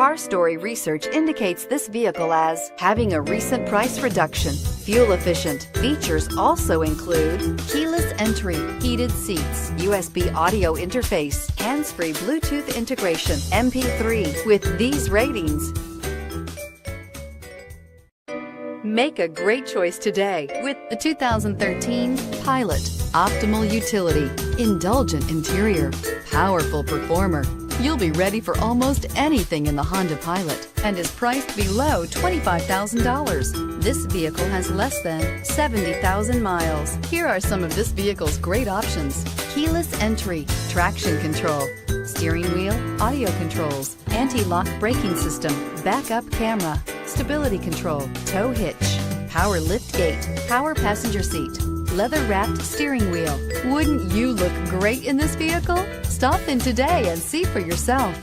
Car Story research indicates this vehicle as having a recent price reduction. Fuel efficient. Features also include keyless entry, heated seats, USB audio interface, hands-free Bluetooth integration, MP3. With these ratings, make a great choice today with the 2013 Pilot. Optimal utility, indulgent interior, powerful performer. You'll be ready for almost anything in the Honda Pilot and is priced below $25,000. This vehicle has less than 70,000 miles. Here are some of this vehicle's great options: keyless entry, traction control, steering wheel audio controls, anti-lock braking system, backup camera, stability control, tow hitch, power lift gate, power passenger seat, leather-wrapped steering wheel. Wouldn't you look great in this vehicle? Stop in today and see for yourself.